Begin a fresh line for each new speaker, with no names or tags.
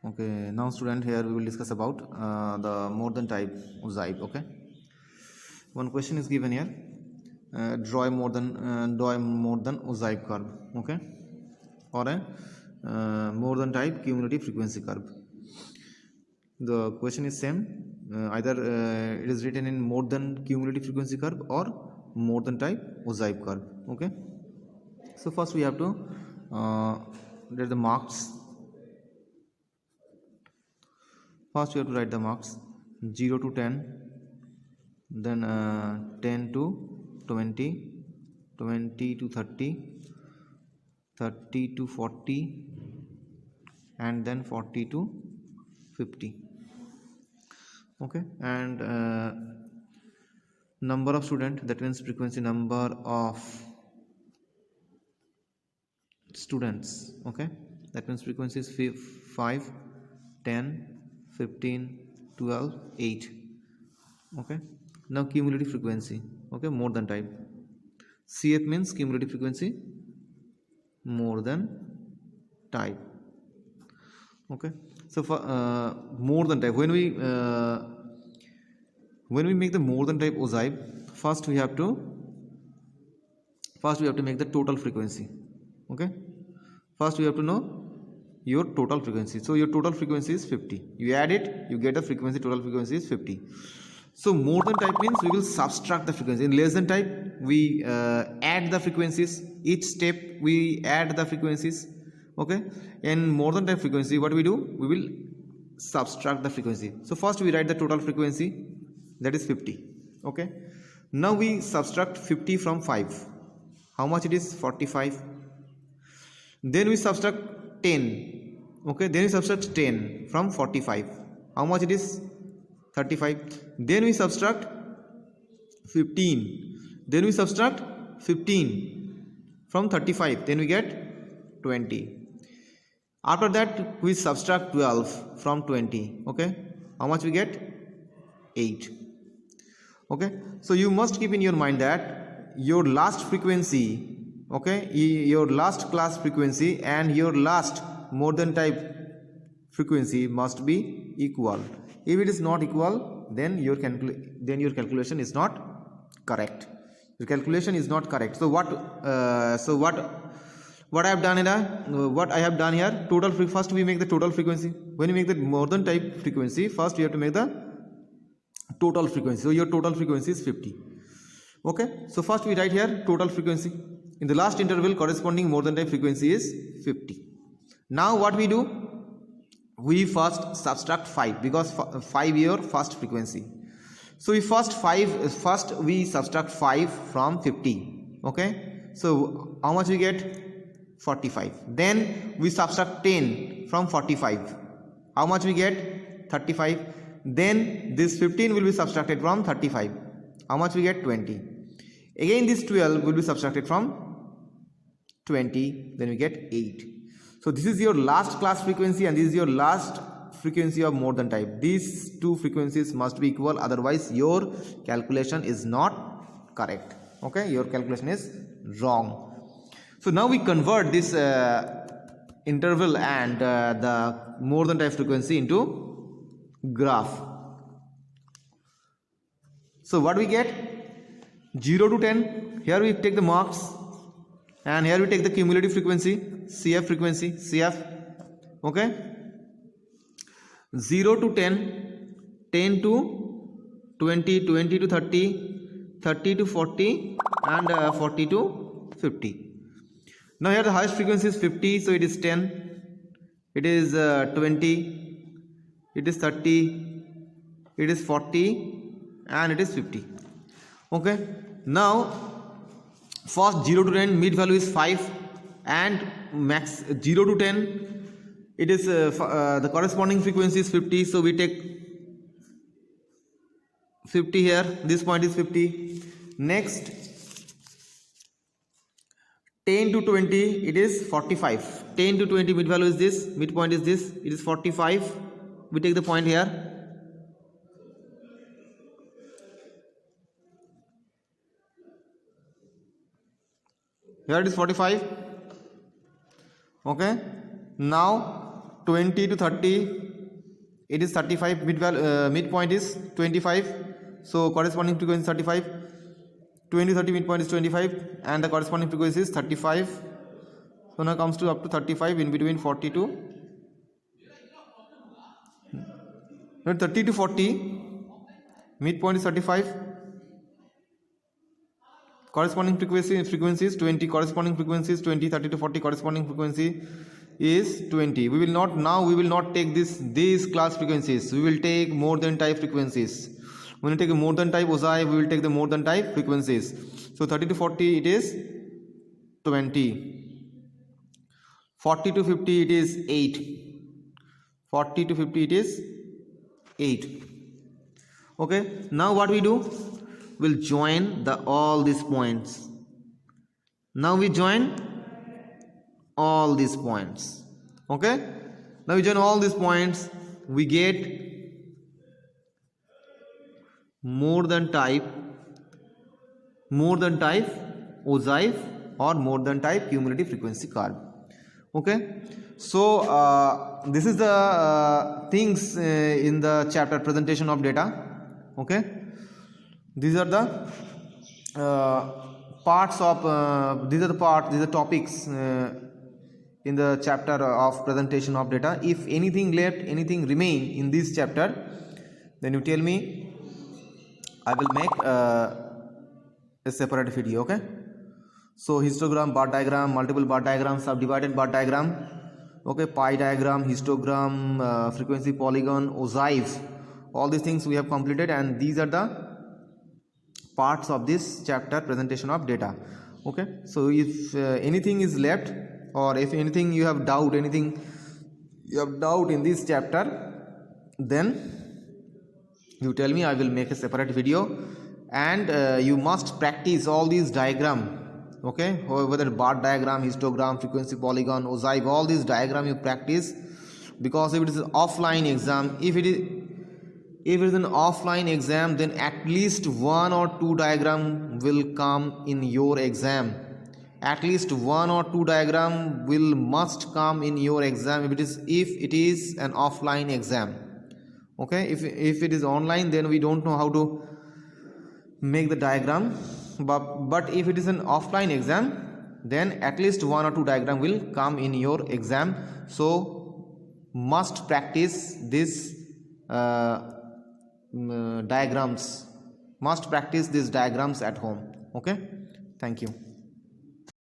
Okay, now student, here we will discuss about the more than type Uzzibe. Okay, one question is given here. Draw a more than Uzzibe curve. Okay, or a more than type cumulative frequency curve. The question is same. Either it is written in more than cumulative frequency curve or more than type Uzzibe curve. Okay, so first we have to write the marks. First we have to write the marks 0 to 10, then 10 to 20, 20 to 30, 30 to 40, and then 40 to 50. Okay, and number of student, that means frequency number of students. Okay, that means frequency is 5, 10, 15, 12, 8. Okay, now cumulative frequency. Okay, more than type. CF means cumulative frequency more than type. Okay, so for more than type, when we make the more than type Uzzibe, first we have to make the total frequency. Okay, first we have to know your total frequency. So your total frequency is 50. You add it, you get the frequency, total frequency is 50. So more than type means we will subtract the frequency. In less than type, we add the frequencies. Each step we add the frequencies. Okay, in more than type frequency, what we do, we will subtract the frequency. So first we write the total frequency, that is 50. Okay, now we subtract 50 from 5. How much it is? 45. Then we subtract 10. Okay, then we subtract 10 from 45. How much it is? 35. Then we subtract 15. Then we subtract 15 from 35. Then we get 20. After that we subtract 12 from 20. Okay, how much we get? 8. Okay, so you must keep in your mind that your last frequency, okay, your last class frequency and your last more than type frequency must be equal. If it is not equal, then your calculation is not correct. Your calculation is not correct. So what I have done here, total first we make the total frequency. When you make the more than type frequency, first you have to make the total frequency. So your total frequency is 50. Okay, so first we write here total frequency. In the last interval, corresponding more than type frequency is 50. Now what we do? We first subtract 5 because 5 your first frequency. So we first we subtract 5 from 50. Okay, so how much we get? 45. Then we subtract 10 from 45. How much we get? 35. Then this 15 will be subtracted from 35. How much we get? 20. Again this 12 will be subtracted from 20. Then we get 8. So this is your last class frequency and this is your last frequency of more than type. These two frequencies must be equal, otherwise your calculation is not correct. Okay, your calculation is wrong. So now we convert this interval and the more than type frequency into graph. So what we get? 0 to 10. Here we take the marks and here we take the cumulative frequency, CF frequency, CF. Okay, 0 to 10, 10 to 20, 20 to 30, 30 to 40, and 40 to 50. Now here the highest frequency is 50, so it is 10, it is 20, it is 30, it is 40, and it is 50. Okay, now first 0 to 10 mid value is 5 and max 0 to 10 it is the corresponding frequency is 50, so we take 50 here, this point is 50. Next 10 to 20 it is 45. 10 to 20 mid value is this, midpoint is this, it is 45. We take the point here. Here it is 45. Okay, now 20 to 30, it is 35, midpoint is 25, so corresponding frequency 35. 20 30 midpoint is 25 and the corresponding frequency is 35. So now comes to up to 35, in between 40 to 30 to 40, midpoint is 35, corresponding frequency is 20, corresponding frequency is 20, 30 to 40 corresponding frequency is 20. We will not take these class frequencies, we will take more than type frequencies. When you take a more than type ogive, we will take the more than type frequencies. So 30 to 40 it is 20, 40 to 50 it is 8, 40 to 50 it is 8. Okay, now what we do, we'll join all these points. Now we join all these points. Okay, now we join all these points, we get more than type ogive or more than type cumulative frequency curve. Okay, so this is the things in the chapter presentation of data. Okay, these are the these are topics in the chapter of presentation of data. If anything left, anything remain in this chapter, then you tell me, I will make a separate video. Okay, so histogram, bar diagram, multiple bar diagram, subdivided bar diagram, okay, pie diagram, histogram, frequency polygon, ogive, all these things we have completed, and these are the parts of this chapter presentation of data. Okay, so if anything is left, or if anything you have doubt, in this chapter, then you tell me, I will make a separate video. And you must practice all these diagram. Okay, whether bar diagram, histogram, frequency polygon, ogive, all these diagram you practice, because if it is an offline exam, if it is an offline exam, then at least 1 or 2 diagram will come in your exam. At least 1 or 2 diagram must come in your exam if it is an offline exam. Okay, if it is online, then we don't know how to make the diagram, but if it is an offline exam, then at least 1 or 2 diagram will come in your exam. So must practice this diagrams, must practice these diagrams at home. Okay, thank you.